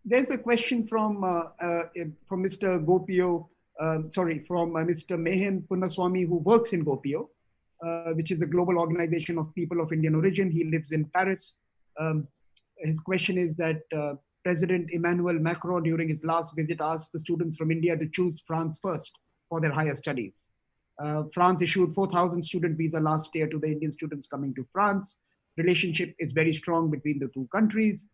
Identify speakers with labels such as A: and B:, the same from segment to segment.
A: There's a question from Mr. Gopio, from Mr. Mehen Poinoosawmy, who works in Gopio, which is a global organization of people of Indian origin. He lives in Paris. Um, his question is that President Emmanuel Macron, during his last visit, asked the students from India to choose France first for their higher studies. France issued 4,000 student visa last year to the Indian students coming to France. Relationship is very strong between the two countries.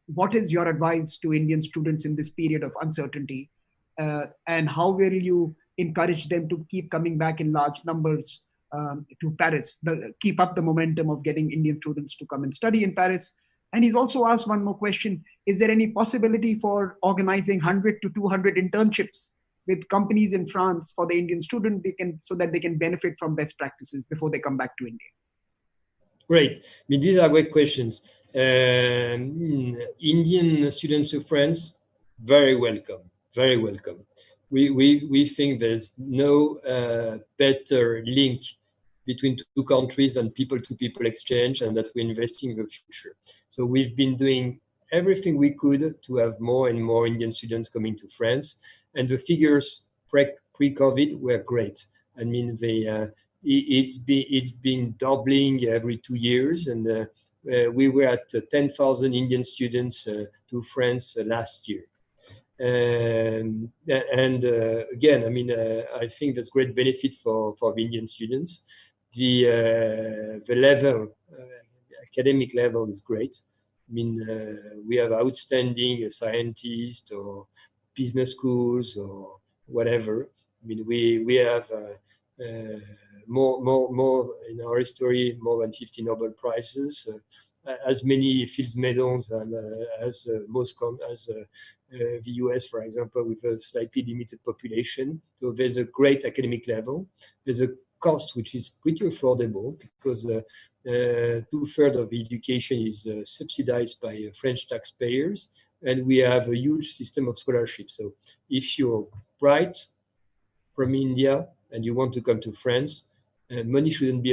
A: What is your advice to Indian students in this period of uncertainty? And how will you encourage them to keep coming back in large numbers to Paris, keep up the momentum of getting Indian students to come and study in Paris? And he's also asked one more question. Is there any possibility for organizing 100 to 200 internships with companies in France for the Indian student, so that they can benefit from best practices before they come back to India?
B: Great. I mean, these are great questions. Indian students to France, very welcome, very welcome. We think there's no better link between two countries than people-to-people exchange, and that we're investing in the future. So we've been doing everything we could to have more and more Indian students coming to France, and the figures pre-COVID were great. I mean, it's been doubling every 2 years, and we were at 10,000 Indian students to France last year. Again, I mean, I think that's great benefit for the Indian students. The level, academic level, is great. I mean, we have outstanding scientists or business schools or whatever. I mean, we have more in our history, more than 50 Nobel Prizes, as many Fields medals as the US, for example, with a slightly limited population. So there's a great academic level. There's a cost which is pretty affordable, because 2/3 of the education is subsidized by French taxpayers, and we have a huge system of scholarships. So if you're bright from India and you want to come to France, money shouldn't be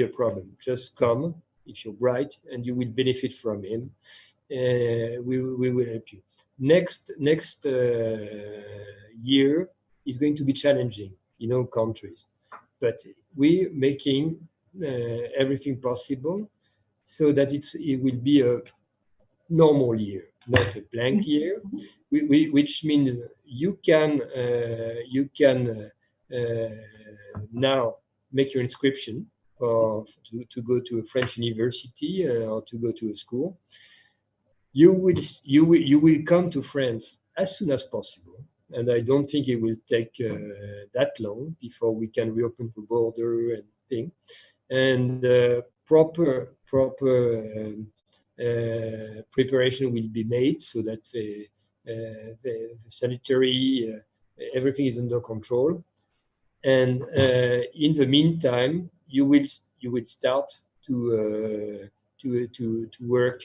B: a problem. Just come if you're bright, and you will benefit from him. We will help you. Next year is going to be challenging in all countries, but we're making everything possible so that it will be a normal year, not a blank year, which means you can now make your inscription to go to a French university or to go to a school. You will come to France as soon as possible, and I don't think it will take that long before we can reopen the border and thing. And proper preparation will be made so that the sanitary everything is under control. And in the meantime, you will start to work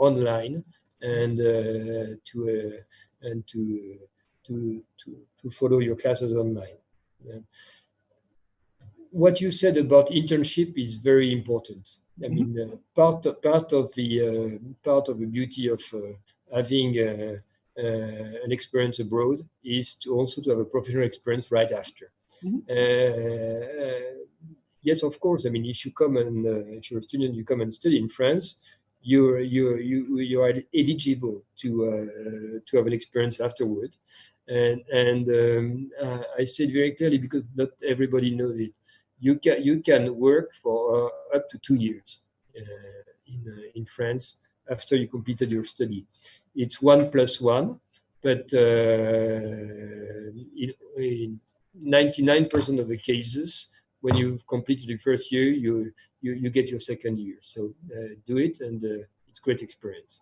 B: online and to follow your classes online. What you said about internship is very important. I mean, part of the beauty of having an experience abroad is to also have a professional experience right after. Yes, of course. I mean, if you come and if you're a student, you come and study in France, you are eligible to have an experience afterward. And I said very clearly, because not everybody knows it, you can work for up to 2 years in France after you completed your study. It's 1+1, but in 99% of the cases, when you've completed the first year, you get your second year. So do it, and it's great experience.